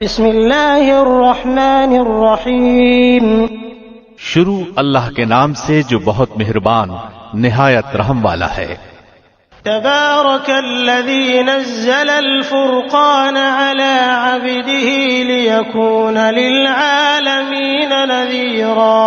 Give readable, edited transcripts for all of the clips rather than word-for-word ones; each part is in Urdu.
بسم اللہ الرحمن الرحیم۔ شروع اللہ کے نام سے جو بہت مہربان نہایت رحم والا ہے۔ تبارک الذی نزل الفرقان علی عبده لیکون للعالمین نذیرا۔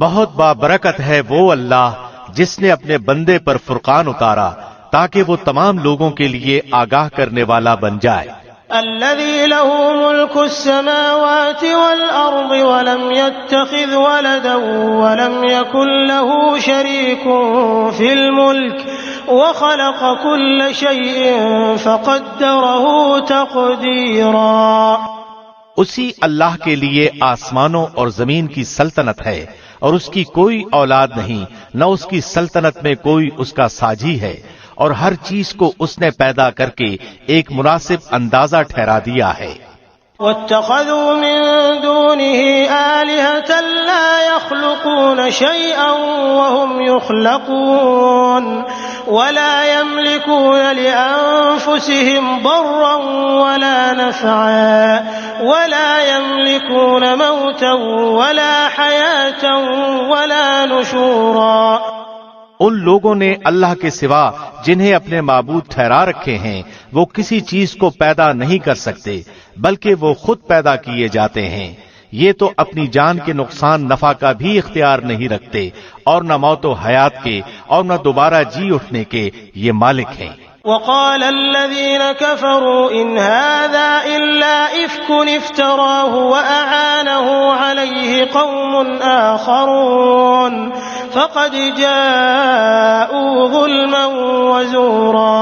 بہت بابرکت ہے وہ اللہ جس نے اپنے بندے پر فرقان اتارا تاکہ وہ تمام لوگوں کے لیے آگاہ کرنے والا بن جائے۔ الذي له ملك السماوات والأرض ولم يتخذ ولدا ولم يكن له شريك في الملك وخلق كل شيء فقدره تقديرا۔ اسی اللہ کے لیے آسمانوں اور زمین کی سلطنت ہے اور اس کی کوئی اولاد نہیں، نہ اس کی سلطنت میں کوئی اس کا ساجی ہے، اور ہر چیز کو اس نے پیدا کر کے ایک مناسب اندازہ ٹھہرا دیا ہے۔ واتخذوا من دونه آلهة لا يخلقون شيئا وهم يخلقون ولا يملكون لأنفسهم ضرا ولا نفعا ولا يملكون موتا ولا حياة ولا نشورا۔ ان لوگوں نے اللہ کے سوا جنہیں اپنے معبود ٹھہرا رکھے ہیں وہ کسی چیز کو پیدا نہیں کر سکتے بلکہ وہ خود پیدا کیے جاتے ہیں۔ یہ تو اپنی جان کے نقصان نفع کا بھی اختیار نہیں رکھتے، اور نہ موت و حیات کے اور نہ دوبارہ جی اٹھنے کے یہ مالک ہیں۔ وقال الذين كفروا إن هذا إلا إفك افتراه وأعانه عليه قوم آخرون فقد جاءوا ظلما وزورا۔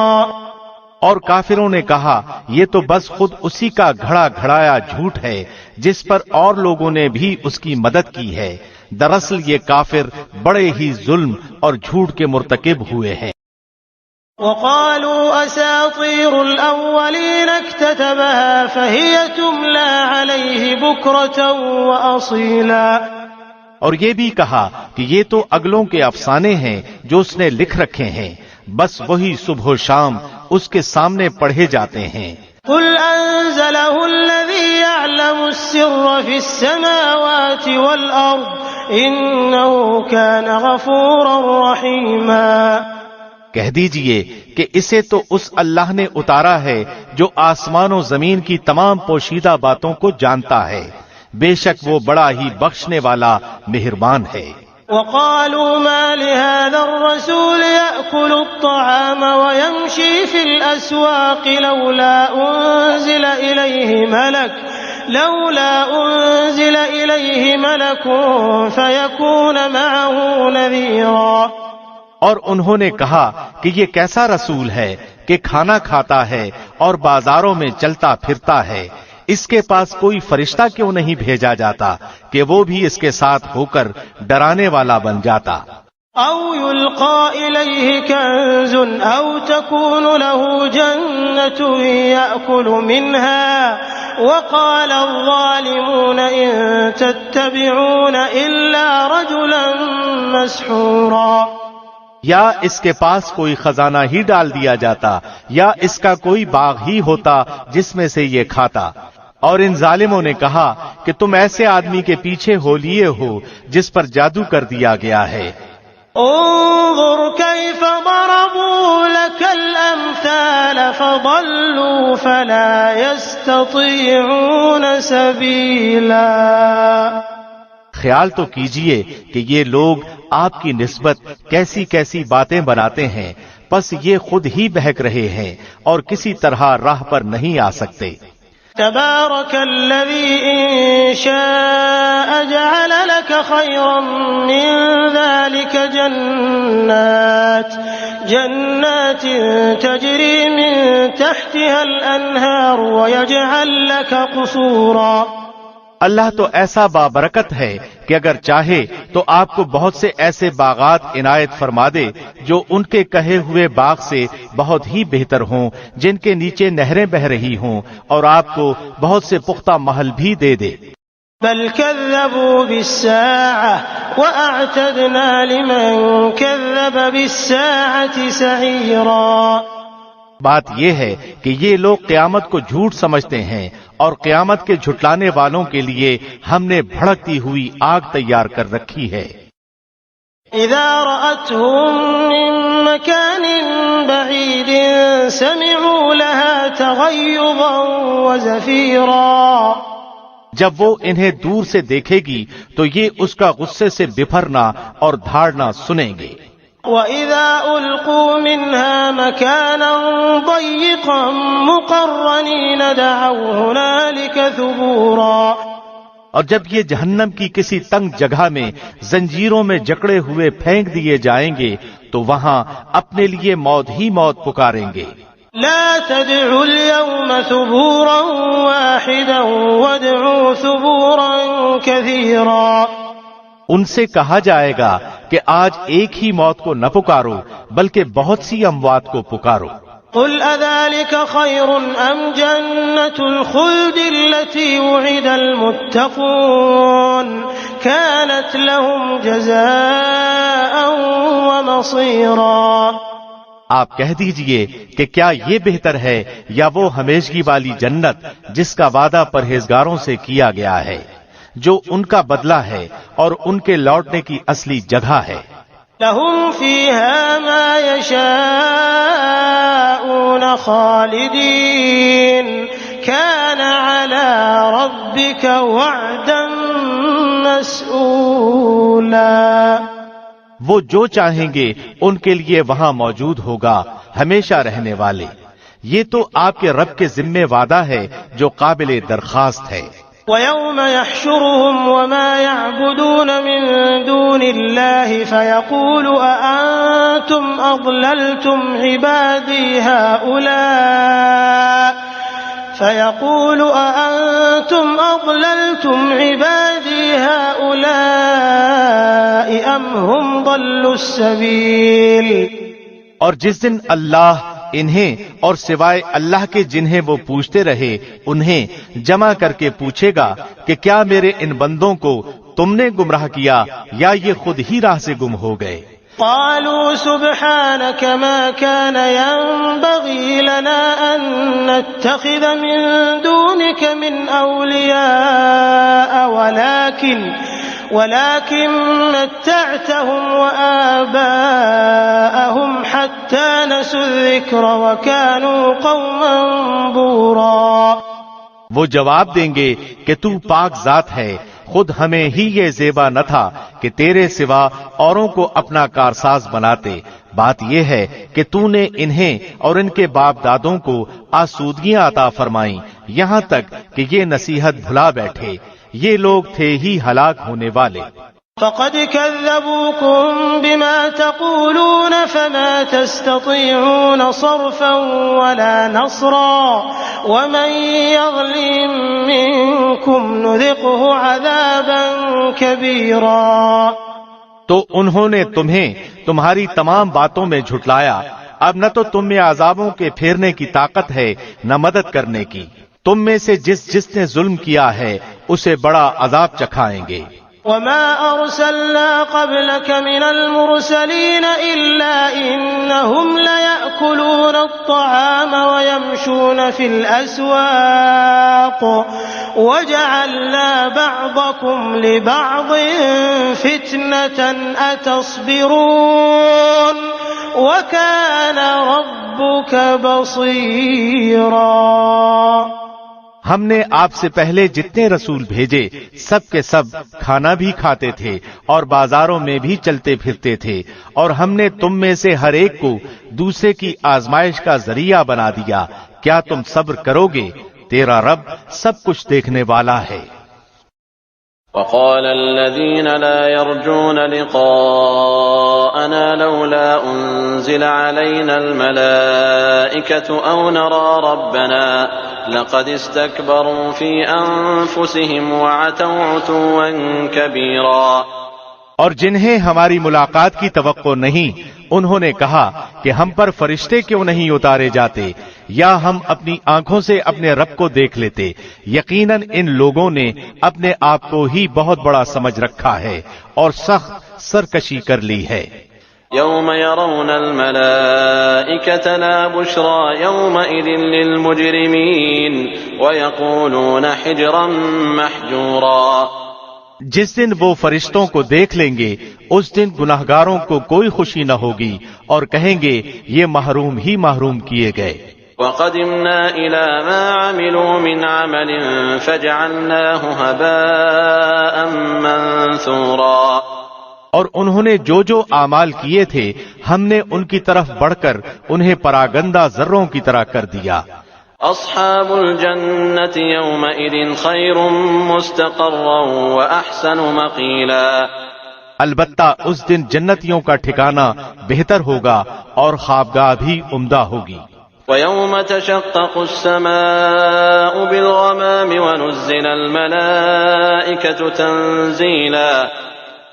اور کافروں نے کہا یہ تو بس خود اسی کا گھڑا گھڑایا جھوٹ ہے جس پر اور لوگوں نے بھی اس کی مدد کی ہے۔ دراصل یہ کافر بڑے ہی ظلم اور جھوٹ کے مرتکب ہوئے ہیں۔ وقالوا أساطير الأولين اكتتبها فهي تملى عليه بكرة وأصيلا۔ اور یہ بھی کہا کہ یہ تو اگلوں کے افسانے ہیں جو اس نے لکھ رکھے ہیں، بس وہی صبح و شام اس کے سامنے پڑھے جاتے ہیں۔ قل أنزله الذي يعلم السر في السماوات والأرض إنه كان غفورا رحيما۔ کہہ دیجئے کہ اسے تو اس اللہ نے اتارا ہے جو آسمان و زمین کی تمام پوشیدہ باتوں کو جانتا ہے، بے شک وہ بڑا ہی بخشنے والا مہربان ہے۔ وقالوا ما لهذا الرسول يأكل الطعام ويمشي في الأسواق لولا أنزل إليه ملك فيكون معه نذيرا۔ اور انہوں نے کہا کہ یہ کیسا رسول ہے کہ کھانا کھاتا ہے اور بازاروں میں چلتا پھرتا ہے، اس کے پاس کوئی فرشتہ کیوں نہیں بھیجا جاتا کہ وہ بھی اس کے ساتھ ہو کر ڈرانے والا بن جاتا۔ أو يلقى إليه كنز أو تكون له جنة يأكل منها وقال الظالمون إن تتبعون إلا رجلا مسحورا۔ یا اس کے پاس کوئی خزانہ ہی ڈال دیا جاتا یا اس کا کوئی باغ ہی ہوتا جس میں سے یہ کھاتا، اور ان ظالموں نے کہا کہ تم ایسے آدمی کے پیچھے ہو لیے ہو جس پر جادو کر دیا گیا ہے۔ انظر كيف ضربوا لك الأمثال فضلوا فلا يستطيعون سبيلا۔ خیال تو کیجئے کہ یہ لوگ آپ کی نسبت کیسی کیسی باتیں بناتے ہیں، پس یہ خود ہی بہک رہے ہیں اور کسی طرح راہ پر نہیں آ سکتے۔ تبارك الذي إن شاء جعل لك خيرا من ذلك جنات تجري من تحتها الأنهار ويجعل لك قصورا۔ اللہ تو ایسا بابرکت ہے کہ اگر چاہے تو آپ کو بہت سے ایسے باغات عنایت فرما دے جو ان کے کہے ہوئے باغ سے بہت ہی بہتر ہوں، جن کے نیچے نہریں بہ رہی ہوں، اور آپ کو بہت سے پختہ محل بھی دے دے۔ بل كذبوا بالساعة وأعتدنا لمن كذب بالساعة سعيرا۔ بات یہ ہے کہ یہ لوگ قیامت کو جھوٹ سمجھتے ہیں اور قیامت کے جھٹلانے والوں کے لیے ہم نے بھڑکتی ہوئی آگ تیار کر رکھی ہے۔ إذا رأتهم من مكان بعيد سمعوا لها تغيظا وزفيرا، جب وہ انہیں دور سے دیکھے گی تو یہ اس کا غصے سے بپھرنا اور دھاڑنا سنیں گے۔ وَإِذَا أُلْقُوا مِنْهَا مَكَانًا ضَيِّقًا مُقَرَّنِينَ دَعَوْا هُنَالِكَ ثُبُورًا، اور جب یہ جہنم کی کسی تنگ جگہ میں زنجیروں میں جکڑے ہوئے پھینک دیے جائیں گے تو وہاں اپنے لیے موت ہی موت پکاریں گے۔ لا تدعوا اليوم ثبورا واحدا وادعوا ثبورا كثيرا، ان سے کہا جائے گا کہ آج ایک ہی موت کو نہ پکارو بلکہ بہت سی اموات کو پکارو۔ قل أذلك خير أم جنة الخلد التي وعد المتقون كانت لهم جزاء ومصيرا، آپ کہہ دیجئے کہ کیا یہ بہتر ہے یا وہ ہمیشگی والی جنت جس کا وعدہ پرہیزگاروں سے کیا گیا ہے، جو ان کا بدلہ ہے اور ان کے لوٹنے کی اصلی جگہ ہے۔ لهم فيها ما يشاءون خالدين كان على ربك وعدا مسئولا، وہ جو چاہیں گے ان کے لیے وہاں موجود ہوگا ہمیشہ رہنے والے، یہ تو آپ کے رب کے ذمہ وعدہ ہے جو قابل درخواست ہے۔ وَيَوْمَ يَحْشُرُهُمْ وَمَا يَعْبُدُونَ مِن دُونِ اللَّهِ فَيَقُولُ أَأَنتُمْ أَضْلَلْتُمْ عِبَادِي هَؤُلَاءِ أَمْ هُمْ ضَلُّوا السَّبِيلَ، اور جس دن اللہ انہیں اور سوائے اللہ کے جنہیں وہ پوچھتے رہے انہیں جمع کر کے پوچھے گا کہ کیا میرے ان بندوں کو تم نے گمراہ کیا یا یہ خود ہی راہ سے گم ہو گئے؟ قالوا سبحانك ما كان ينبغي لنا أن نتخذ من دونك من أولياء ولكن متعتهم وآباءهم حتى نسوا الذكر وكانوا قوما بورا، وہ جواب دیں گے کہ تو پاک ذات ہے، خود ہمیں ہی یہ زیبا نہ تھا کہ تیرے سوا اوروں کو اپنا کارساز بناتے، بات یہ ہے کہ تو نے انہیں اور ان کے باپ دادوں کو آسودگیاں عطا فرمائیں یہاں تک کہ یہ نصیحت بھلا بیٹھے، یہ لوگ تھے ہی ہلاک ہونے والے۔ فقد كذبوكم بما تقولون فما تستطيعون صرفا ولا نصرا ومن يظلم منكم نذقه عذابا كبيرا، تو انہوں نے تمہیں تمہاری تمام باتوں میں جھٹلایا، اب نہ تو تم میں عذابوں کے پھیرنے کی طاقت ہے نہ مدد کرنے کی، تم میں سے جس نے ظلم کیا ہے اسے بڑا عذاب چکھائیں گے۔ وما أرسلنا قبلك من المرسلين إلا إنهم ليأكلون الطعام ويمشون في الأسواق وجعلنا بعضكم لبعض فتنة أتصبرون وكان ربك بصيرا، ہم نے آپ سے پہلے جتنے رسول بھیجے سب کے سب کھانا بھی کھاتے تھے اور بازاروں میں بھی چلتے پھرتے تھے، اور ہم نے تم میں سے ہر ایک کو دوسرے کی آزمائش کا ذریعہ بنا دیا، کیا تم صبر کرو گے؟ تیرا رب سب کچھ دیکھنے والا ہے۔ وقال الذين لا يرجون لقاءنا لولا أنزل علينا الملائكة أو نرى ربنا لقد استكبروا في أنفسهم وعتوا عتوا كبيرا، اور جنہیں ہماری ملاقات کی توقع نہیں انہوں نے کہا کہ ہم پر فرشتے کیوں نہیں اتارے جاتے یا ہم اپنی آنکھوں سے اپنے رب کو دیکھ لیتے، یقیناً ان لوگوں نے اپنے آپ کو ہی بہت بڑا سمجھ رکھا ہے اور سخت سرکشی کر لی ہے۔ يوم يرون الملائكة لا بشرى يومئذ للمجرمين ويقولون حجرا محجورا. جس دن وہ فرشتوں کو دیکھ لیں گے اس دن گناہگاروں کو کوئی خوشی نہ ہوگی اور کہیں گے یہ محروم ہی محروم کیے گئے. وقدمنا إلى ما عملوا من عمل فجعلناه هباء منثورا. اور انہوں نے جو جو اعمال کیے تھے ہم نے ان کی طرف بڑھ کر انہیں پراگندہ ذروں کی طرح کر دیا. اصحاب الجنة يومئذ خير مستقرا واحسن مقيلا. البتہ اس دن جنتیوں کا ٹھکانہ بہتر ہوگا اور خوابگاہ بھی عمدہ ہوگی. ويوم تشقق السماء بالغمام ونزل الملائكة تنزيلا.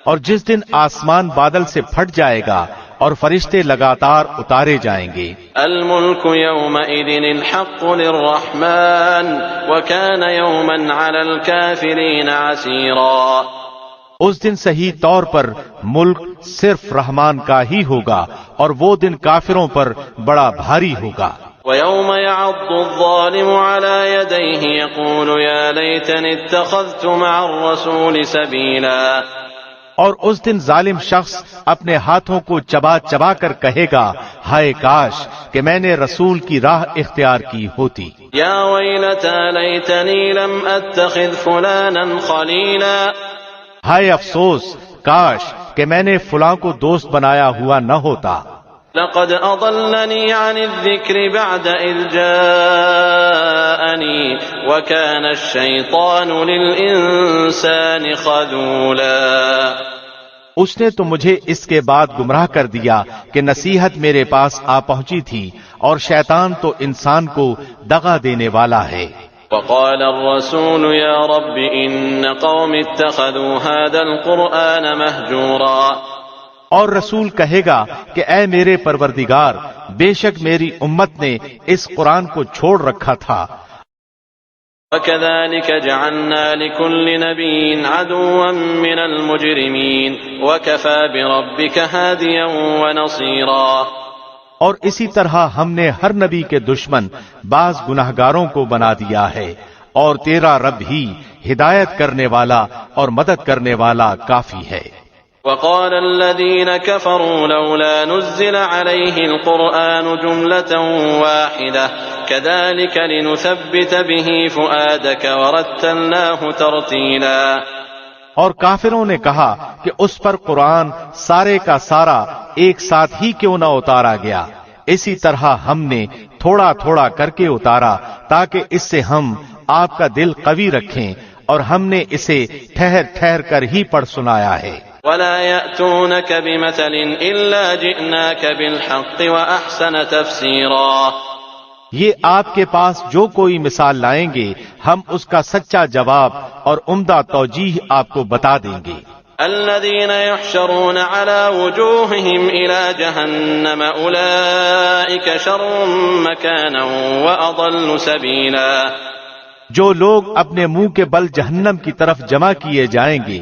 اور جس دن آسمان بادل سے پھٹ جائے گا اور فرشتے لگاتار اتارے جائیں گے. الملك يومئذ الحق للرحمن وكان يوما على الكافرين عسيرا. اس دن صحیح طور پر ملک صرف رحمان کا ہی ہوگا اور وہ دن کافروں پر بڑا بھاری ہوگا. ويوم يعض الظالم على يديه يقول يا ليتني اتخذت مع الرسول سبيلا. اور اس دن ظالم شخص اپنے ہاتھوں کو چبا چبا کر کہے گا ہائے کاش کہ میں نے رسول کی راہ اختیار کی ہوتی. یا ویلتا لیتنی لم اتخذ فلانا خلیلا. ہائے افسوس کاش کہ میں نے فلاں کو دوست بنایا ہوا نہ ہوتا. لقد اضلنی عن الذکر بعد اذ جاءنی وکان الشیطان للانسان خذولا. اس نے تو مجھے اس کے بعد گمراہ کر دیا کہ نصیحت میرے پاس آ پہنچی تھی اور شیطان تو انسان کو دغا دینے والا ہے. وقال الرسول يا رب ان قوم اتخذوا هذا القرآن مهجورا. اور رسول کہے گا کہ اے میرے پروردگار بے شک میری امت نے اس قرآن کو چھوڑ رکھا تھا. وَكَذَلِكَ جَعَلْنَا لِكُلِّ نَبِيٍّ عَدُوًّا مِّنَ الْمُجْرِمِينَ وَكَفَى بِرَبِّكَ هَادِيًا وَنَصِيرًا. اور اسی طرح ہم نے ہر نبی کے دشمن بعض گناہگاروں کو بنا دیا ہے اور تیرا رب ہی ہدایت کرنے والا اور مدد کرنے والا کافی ہے. وقال الذين كفروا لولا نزل عليه القرآن جملة واحدة كذلك لنثبت به فؤادك ورتلناه ترتيلا. اور کافروں نے کہا کہ اس پر قرآن سارے کا سارا ایک ساتھ ہی کیوں نہ اتارا گیا. اسی طرح ہم نے تھوڑا تھوڑا کر کے اتارا تاکہ اس سے ہم آپ کا دل قوی رکھیں اور ہم نے اسے ٹھہر ٹھہر کر ہی پڑھ سنایا ہے. ولا يأتونك بمثل إلا جئناك بالحق وأحسن تفسيرا. یہ آپ کے پاس جو کوئی مثال لائیں گے ہم اس کا سچا جواب اور عمدہ توجیہ آپ کو بتا دیں گے. الذين يحشرون على وجوههم إلى جهنم أولئك شر مكانا وأضل سبيلا. جو لوگ اپنے منہ کے بل جہنم کی طرف جمع کیے جائیں گے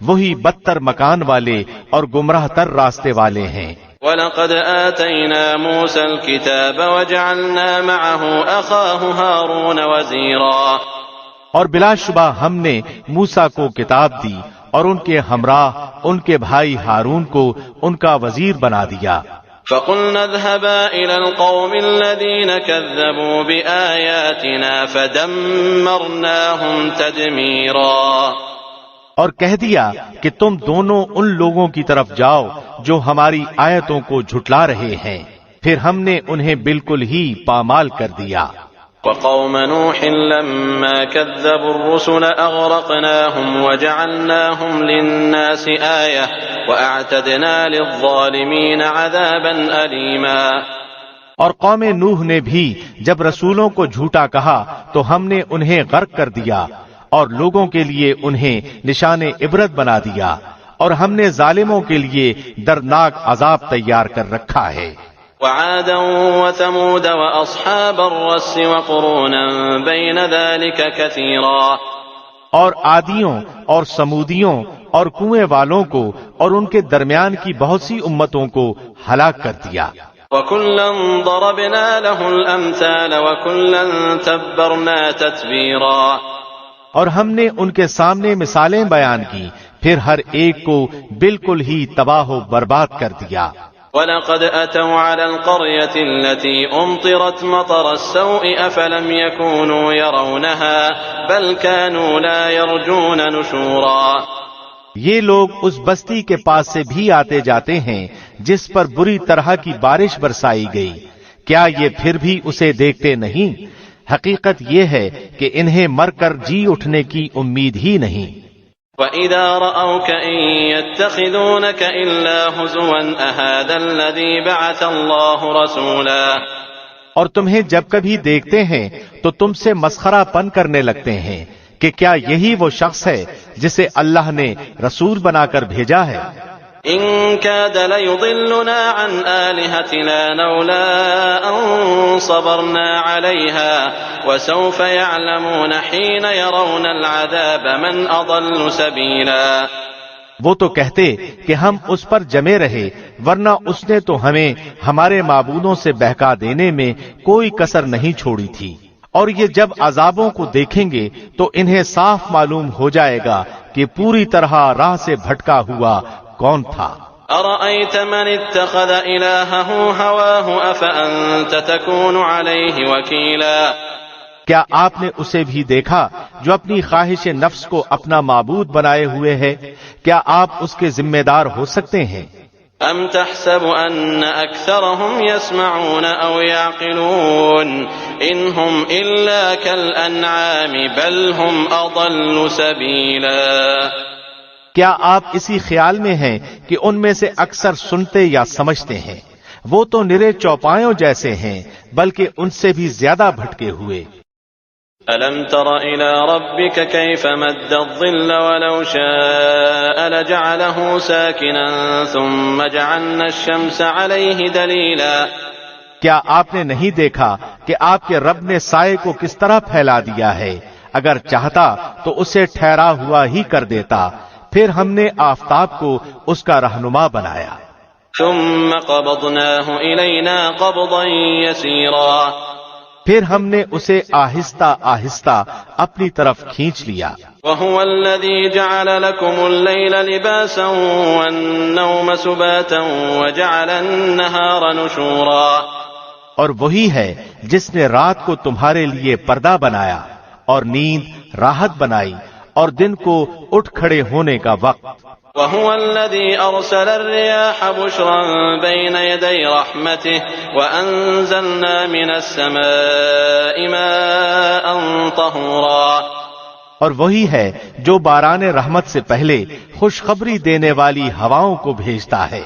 وہی بدتر مکان والے اور گمراہ تر راستے والے ہیں. وَلَقَدْ آتَيْنَا مُوسَى الْكِتَابَ وَجَعَلْنَا مَعَهُ أَخَاهُ هَارُونَ وَزِيرًا. اور بلا شبہ ہم نے موسیٰ کو کتاب دی اور ان کے ہمراہ ان کے بھائی ہارون کو ان کا وزیر بنا دیا. فَقُلْنَا اذْهَبَا إِلَى الْقَوْمِ الَّذِينَ كَذَّبُوا بِآيَاتِنَا فَدَمَّرْنَاهُمْ تَدْمِيرًا. اور کہہ دیا کہ تم دونوں ان لوگوں کی طرف جاؤ جو ہماری آیتوں کو جھٹلا رہے ہیں پھر ہم نے انہیں بالکل ہی پامال کر دیا. وقوم نوح لما كذبوا الرسل أغرقناهم وجعلناهم للناس آية وأعتدنا للظالمين عذابا أليما. اور قوم نوح نے بھی جب رسولوں کو جھوٹا کہا تو ہم نے انہیں غرق کر دیا اور لوگوں کے لیے انہیں نشان عبرت بنا دیا اور ہم نے ظالموں کے لیے دردناک عذاب تیار کر رکھا ہے. وعادا وثمود واصحاب الرس وقرونا بين ذلك كثيرا. اور عادیوں اور سمودیوں اور کنویں والوں کو اور ان کے درمیان کی بہت سی امتوں کو ہلاک کر دیا. وَكُلًّا ضَرَبْنَا لَهُ الْأَمْثَالَ وَكُلًّا تَبَّرْنَا تَتْبِيرًا. اور ہم نے ان کے سامنے مثالیں بیان کی، پھر ہر ایک کو بالکل ہی تباہ و برباد کر دیا. وَلَقَدْ أَتَوْا عَلَى الْقَرْيَةِ الَّتِي أُمْطِرَتْ مَطَرَ السَّوْءِ أَفَلَمْ يَكُونُوا يَرَوْنَهَا بَلْ كَانُوا لَا يَرْجُونَ نُشُورًا. یہ لوگ اس بستی کے پاس سے بھی آتے جاتے ہیں جس پر بری طرح کی بارش برسائی گئی، کیا یہ پھر بھی اسے دیکھتے نہیں؟ حقیقت یہ ہے کہ انہیں مر کر جی اٹھنے کی امید ہی نہیں. وَإِذَا رَأَوْكَ إِن يَتَّخِذُونَكَ إِلَّا هُزُوًا أَهَذَا الَّذِي بَعَثَ اللَّهُ رَسُولًا. اور تمہیں جب کبھی دیکھتے ہیں تو تم سے مسخرہ پن کرنے لگتے ہیں کہ کیا یہی وہ شخص ہے جسے اللہ نے رسول بنا کر بھیجا ہے؟ إِن كَادَ لَيُضِلُّنَا عَنْ آلِهَتِنَا لَوْلَا أَن صَبَرْنَا عَلَيْهَا وَسَوْفَ يَعْلَمُونَ حِينَ يَرَوْنَ الْعَذَابَ مَنْ أَضَلُّ سَبِيلًا. وہ تو کہتے کہ ہم اس پر جمے رہے، ورنہ اس نے تو ہمیں ہمارے معبودوں سے بہکا دینے میں کوئی کسر نہیں چھوڑی تھی. اور یہ جب عذابوں کو دیکھیں گے تو انہیں صاف معلوم ہو جائے گا کہ پوری طرح راہ سے بھٹکا ہوا کون تھا. أَرَأَيْتَ مَنِ اتَّخَذَ إِلَٰهَهُ هَوَاهُ أَفَأَنتَ تَكُونُ عَلَيْهِ وَكِيلًا. کیا آپ نے اسے بھی دیکھا جو اپنی خواہش نفس کو اپنا معبود بنائے ہوئے ہے؟ کیا آپ اس کے ذمہ دار ہو سکتے ہیں؟ أَمْ تَحْسَبُ أَنَّ أَكْثَرَهُمْ يَسْمَعُونَ أَوْ يَعْقِلُونَ إِنْ هُمْ إِلَّا كَالْأَنْعَامِ بَلْ هُمْ أَضَلُّ سَبِيلًا. کیا آپ اسی خیال میں ہیں کہ ان میں سے اکثر سنتے یا سمجھتے ہیں؟ وہ تو نرے چوپایوں جیسے ہیں، بلکہ ان سے بھی زیادہ بھٹکے ہوئے. أَلَمْ تَرَ إِلَى رَبِّكَ كَيْفَ مَدَّ الظِّلَّ وَلَوْ شَاءَ لَجَعَلَهُ سَاكِنًا ثُمَّ جَعَلْنَا الشَّمْسَ عَلَيْهِ دَلِيلًا. کیا آپ نے نہیں دیکھا کہ آپ کے رب نے سائے کو کس طرح پھیلا دیا ہے؟ اگر چاہتا تو اسے ٹھہرا ہوا ہی کر دیتا، پھر ہم نے آفتاب کو اس کا رہنما بنایا. ثُمَّ قَبَضْنَاهُ إِلَيْنَا قَبْضًا يَسِيرًا. پھر ہم نے اسے آہستہ آہستہ اپنی طرف کھینچ لیا. وَهُوَ الَّذِي جَعَلَ لَكُمُ اللَّيْلَ لِبَاسًا وَالنَّوْمَ سُبَاتًا وَجَعَلَ النَّهَارَ نُشُورًا. اور وہی ہے جس نے رات کو تمہارے لیے پردہ بنایا اور نیند راحت بنائی اور دن کو اٹھ کھڑے ہونے کا وقت. وَهُوَ الَّذِي أَرْسَلَ الرِّيَاحَ بُشْرًا بَيْنَ يَدَيْ رَحْمَتِهِ وَأَنزَلْنَا مِنَ السَّمَاءِ مَاءً طَهُورًا. اور وہی ہے جو باران رحمت سے پہلے خوشخبری دینے والی ہواؤں کو بھیجتا ہے،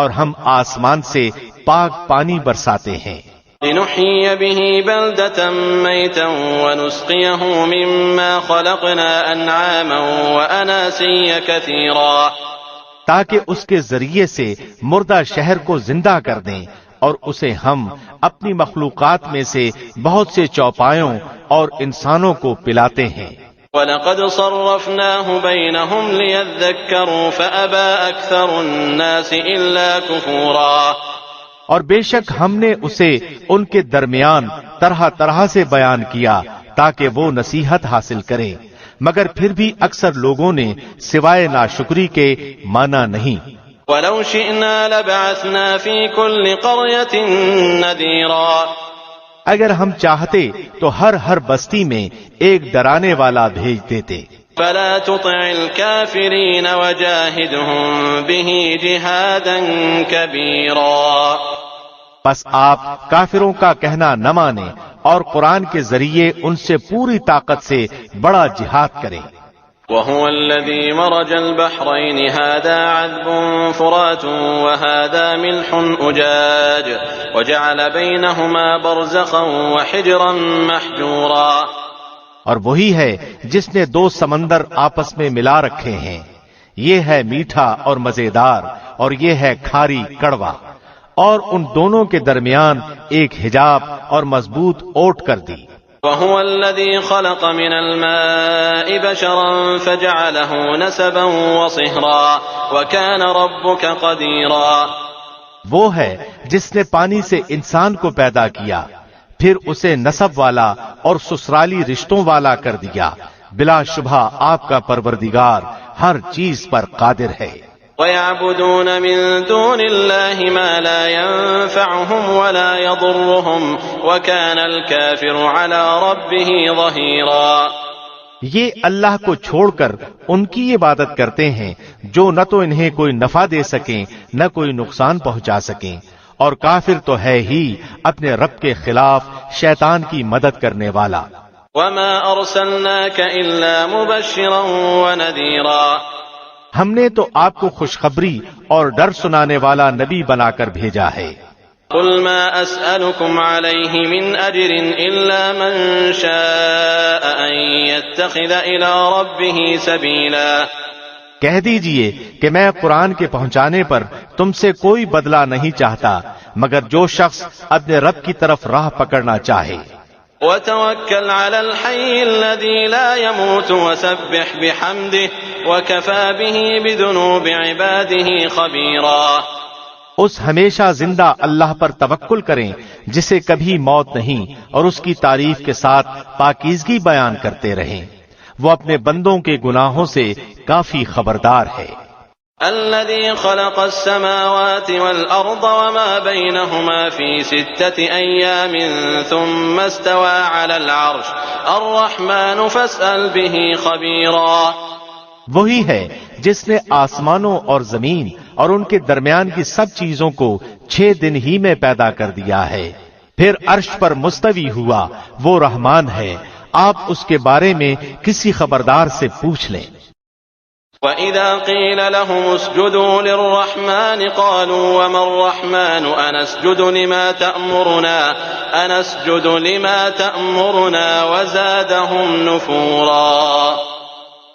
اور ہم آسمان سے پاک پانی برساتے ہیں. لِنُحْيِيَ بِهِ بَلْدَةً مَيْتًا وَنُسْقِيَهُ مِمَّا خَلَقْنَا أَنْعَامًا وَأَنَاسِيَّ كَثِيرًا. تاکہ اس کے ذریعے سے مردہ شہر کو زندہ کر دیں، اور اسے ہم اپنی مخلوقات میں سے بہت سے چوپایوں اور انسانوں کو پلاتے ہیں. وَلَقَدْ صَرَّفْنَاهُ بَيْنَهُمْ لِيَذَّكَّرُوا فَأَبَى أَكْثَرُ النَّاسِ إِلَّا كُفُورًا. اور بے شک ہم نے اسے ان کے درمیان طرح طرح سے بیان کیا تاکہ وہ نصیحت حاصل کریں، مگر پھر بھی اکثر لوگوں نے سوائے ناشکری کے مانا نہیں. وَلَوْ شِئْنَا لَبَعَثْنَا فِي كُلِّ قَرْيَةٍ نَذِيرًا. اگر ہم چاہتے تو ہر بستی میں ایک ڈرانے والا بھیج دیتے. فَلَا تُطِعِ الْكَافِرِينَ وَجَاهِدْهُمْ بِهِ جِهَادًا كَبِيرًا. بس آپ کافروں کا کہنا نہ مانیں اور قرآن کے ذریعے ان سے پوری طاقت سے بڑا جہاد کریں. وَهُوَ الَّذِي مَرَجَ الْبَحْرَيْنِ هَذَا عَذْبٌ فُرَاتٌ وَهَذَا مِلْحٌ أُجَاجٌ وَجَعَلَ بَيْنَهُمَا بَرْزَخًا وَحِجْرًا مَحْجُورًا. اور وہی ہے جس نے دو سمندر آپس میں ملا رکھے ہیں، یہ ہے میٹھا اور مزیدار، اور یہ ہے کھاری کڑوا، اور ان دونوں کے درمیان ایک حجاب اور مضبوط اوٹ کر دی. وهو الذي خلق من الماء بشرا فجعله نسبا وصهرا وكان ربك قديرا. وہ ہے جس نے پانی سے انسان کو پیدا کیا، پھر اسے نسب والا اور سسرالی رشتوں والا کر دیا. بلا شبہ آپ کا پروردگار ہر چیز پر قادر ہے. وَيَعْبُدُونَ مِن دُونِ اللَّهِ مَا لَا يَنفَعُهُمْ وَلَا يَضُرُّهُمْ وَكَانَ الْكَافِرُ عَلَى رَبِّهِ ظَهِيرًا. یہ اللہ کو چھوڑ کر ان کی عبادت کرتے ہیں جو نہ تو انہیں کوئی نفع دے سکیں نہ کوئی نقصان پہنچا سکیں، اور کافر تو ہے ہی اپنے رب کے خلاف شیطان کی مدد کرنے والا. وَمَا أَرْسَلْنَاكَ إِلَّا مُبَشِّرًا وَنَذِيرًا. ہم نے تو آپ کو خوشخبری اور ڈر سنانے والا نبی بنا کر بھیجا ہے. قُلْ مَا أَسْأَلُكُمْ عَلَيْهِ مِنْ أَجْرٍ إِلَّا مَنْ شَاءَ أَنْ يَتَّخِذَ إِلَى رَبِّهِ سَبِيلًا. کہہ دیجئے کہ میں قرآن کے پہنچانے پر تم سے کوئی بدلہ نہیں چاہتا مگر جو شخص اپنے رب کی طرف راہ پکڑنا چاہے. وَتَوَكَّلْ عَلَى الْحَيِّ الَّذِي لَا يَمُوتُ وَسَبِّحْ بِحَمْدِهِ وَكَفَى بِهِ بِذُنُوبِ عِبَادِهِ خَبِيرًا. اس ہمیشہ زندہ اللہ پر توکل کریں جسے کبھی موت نہیں، اور اس کی تعریف کے ساتھ پاکیزگی بیان کرتے رہیں. وہ اپنے بندوں کے گناہوں سے کافی خبردار ہے. الذي خلق السماوات والأرض وما بينهما في 6 أيام ثم استوى على العرش الرحمن فاسأل به خبيرا. وہی ہے جس نے آسمانوں اور زمین اور ان کے درمیان کی سب چیزوں کو 6 دن ہی میں پیدا کر دیا ہے، پھر عرش پر مستوی ہوا. وہ رحمان ہے، آپ اس کے بارے میں کسی خبردار سے پوچھ لیں. وَإِذَا قِيلَ لَهُمُ اسْجُدُوا لِلرَّحْمَنِ قَالُوا وَمَا الرَّحْمَنُ أَنَسْجُدُ لِمَا تَأْمُرُنَا وَزَادَهُمْ نُفُورًا.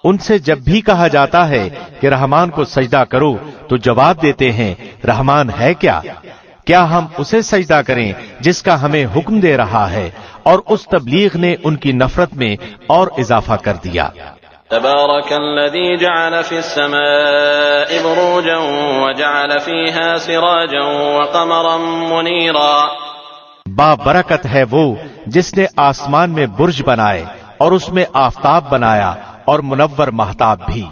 ان سے جب بھی کہا جاتا ہے کہ رحمان کو سجدہ کرو تو جواب دیتے ہیں رحمان ہے کیا ہم اسے سجدہ کریں جس کا ہمیں حکم دے رہا ہے، اور اس تبلیغ نے ان کی نفرت میں اور اضافہ کر دیا. تبارك الذي جعل في السماء بروجا وجعل فيها سراجا وقمرا منيرا. بابرکت ہے وہ جس نے آسمان میں برج بنائے اور اس میں آفتاب بنایا اور منور مہتاب بھی.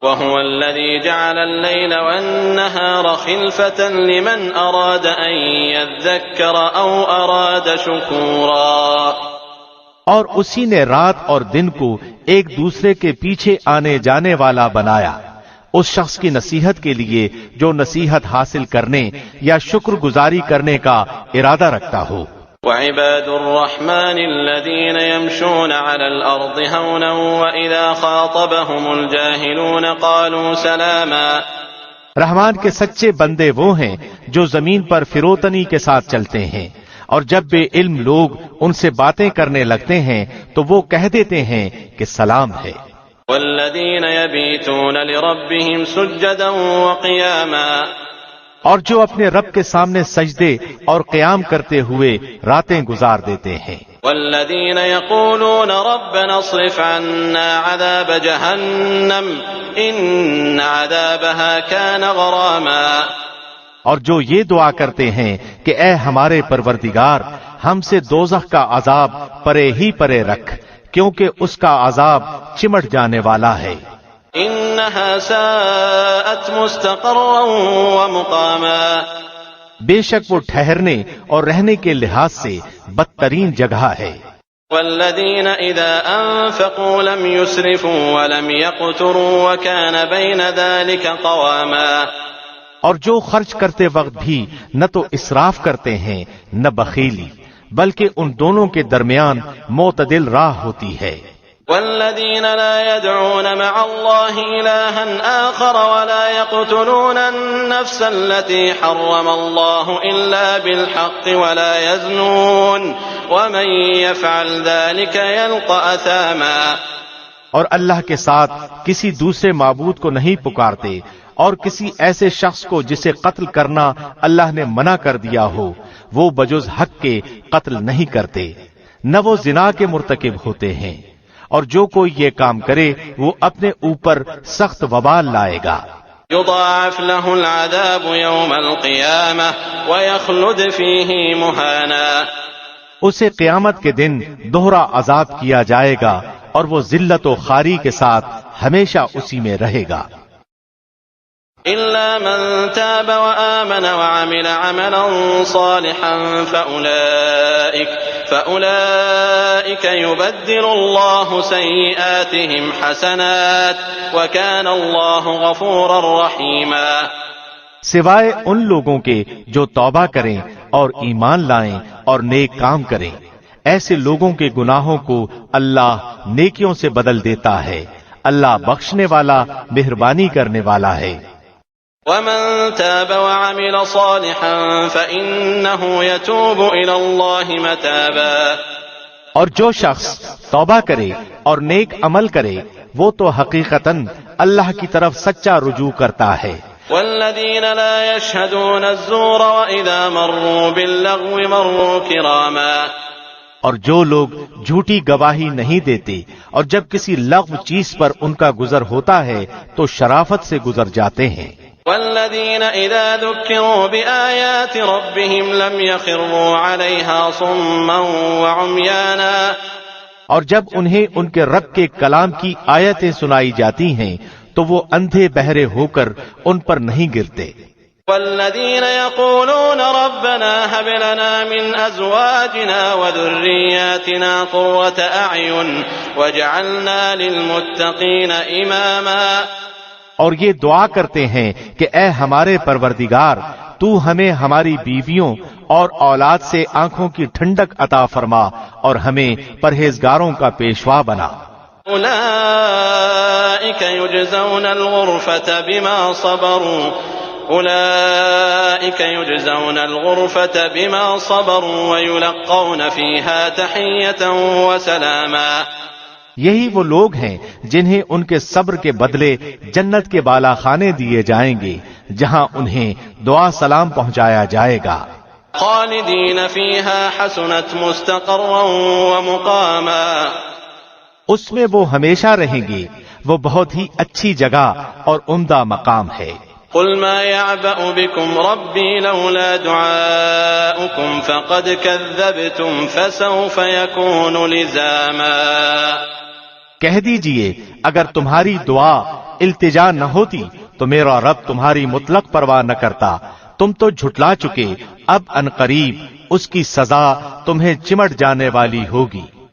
وهو الذي جعل الليل والنهار خلفة لمن أراد أن يذكر أو أراد شكورا. اور اسی نے رات اور دن کو ایک دوسرے کے پیچھے آنے جانے والا بنایا، اس شخص کی نصیحت کے لیے جو نصیحت حاصل کرنے یا شکر گزاری کرنے کا ارادہ رکھتا ہو. وعباد الرحمن الذين يمشون على الأرض هونا وإذا خاطبهم الجاهلون قالوا سلاما. رحمان کے سچے بندے وہ ہیں جو زمین پر فروتنی کے ساتھ چلتے ہیں، اور جب بے علم لوگ ان سے باتیں کرنے لگتے ہیں تو وہ کہہ دیتے ہیں کہ سلام ہے. والذین یبیتون لربهم سجدا وقیاما. اور جو اپنے رب کے سامنے سجدے اور قیام کرتے ہوئے راتیں گزار دیتے ہیں. والذین یقولون ربنا اصرف عنا عذاب جہنم ان عذابها كان غراما. اور جو یہ دعا کرتے ہیں کہ اے ہمارے پروردگار ہم سے دوزخ کا عذاب پرے ہی پرے رکھ، کیونکہ اس کا عذاب چمٹ جانے والا ہے. انها ساءت مستقرا ومقاما. بے شک وہ ٹھہرنے اور رہنے کے لحاظ سے بدترین جگہ ہے. والذین اذا انفقوا لم يسرفوا ولم يقتروا وكان بين ذلك قواما. اور جو خرچ کرتے وقت بھی نہ تو اسراف کرتے ہیں نہ بخیلی، بلکہ ان دونوں کے درمیان معتدل راہ ہوتی ہے. والذین لا يدعون مع الله إلها آخر ولا يقتلون النفس التي حرم الله إلا بالحق ولا يزنون ومن يفعل ذلك يلقى أثاما. اور اللہ کے ساتھ کسی دوسرے معبود کو نہیں پکارتے، اور کسی ایسے شخص کو جسے قتل کرنا اللہ نے منع کر دیا ہو وہ بجز حق کے قتل نہیں کرتے. نہ وہ زنا کے مرتکب ہوتے ہیں، اور جو کوئی یہ کام کرے وہ اپنے اوپر سخت وبال لائے گا۔ يضاعف له العذاب يوم القيامة ويخلد فيه مهانا، اسے قیامت کے دن دوہرا عذاب کیا جائے گا اور وہ ذلت و خواری کے ساتھ ہمیشہ اسی میں رہے گا۔ إلا من تاب وآمن وعمل عملا صالحا فأولئك يبدل الله سيئاتهم حسنات وكان الله غفورا رحيما، سوائے ان لوگوں کے جو توبہ کریں اور ایمان لائیں اور نیک کام کریں، ایسے لوگوں کے گناہوں کو اللہ نیکیوں سے بدل دیتا ہے، اللہ بخشنے والا مہربانی کرنے والا ہے۔ ومن تاب وعمل صالحا فإنه يتوب إلى الله متابا، اور جو شخص توبہ کرے اور نیک عمل کرے وہ تو حقیقتاً اللہ کی طرف سچا رجوع کرتا ہے۔ والذين لا يشهدون الزور وإذا مروا باللغو مروا كراما، اور جو لوگ جھوٹی گواہی نہیں دیتے اور جب کسی لغو چیز پر ان کا گزر ہوتا ہے تو شرافت سے گزر جاتے ہیں۔ والذين إذا ذكروا بآيات ربهم لم يخروا عليها صما وعميانا، اور جب انہیں ان کے رب کے کلام کی آیتیں سنائی جاتی ہیں تو وہ اندھے بہرے ہو کر ان پر نہیں گرتے۔ والذين يقولون ربنا هب لنا من أزواجنا وذرياتنا قرة أعين واجعلنا للمتقين إماما، اور یہ دعا کرتے ہیں کہ اے ہمارے پروردگار تو ہمیں ہماری بیویوں اور اولاد سے آنکھوں کی ٹھنڈک عطا فرما اور ہمیں پرہیزگاروں کا پیشوا بنا۔ أولئك يجزون الغرفة بما صبروا ويلقون فيها تحية وسلاما، یہی وہ لوگ ہیں جنہیں ان کے صبر کے بدلے جنت کے بالا خانے دیے جائیں گے جہاں انہیں دعا سلام پہنچایا جائے گا۔ خالدين فيها حسنت مستقرا ومقاما، اس میں وہ ہمیشہ رہیں گے، وہ بہت ہی اچھی جگہ اور عمدہ مقام ہے۔ قل ما يعبأ بكم ربي لولا دعاؤكم فقد كذبتم فسوف يكون لزاما، کہہ دیجئے اگر تمہاری دعا التجا نہ ہوتی تو میرا رب تمہاری مطلق پرواہ نہ کرتا، تم تو جھٹلا چکے، اب ان قریب اس کی سزا تمہیں چمٹ جانے والی ہوگی۔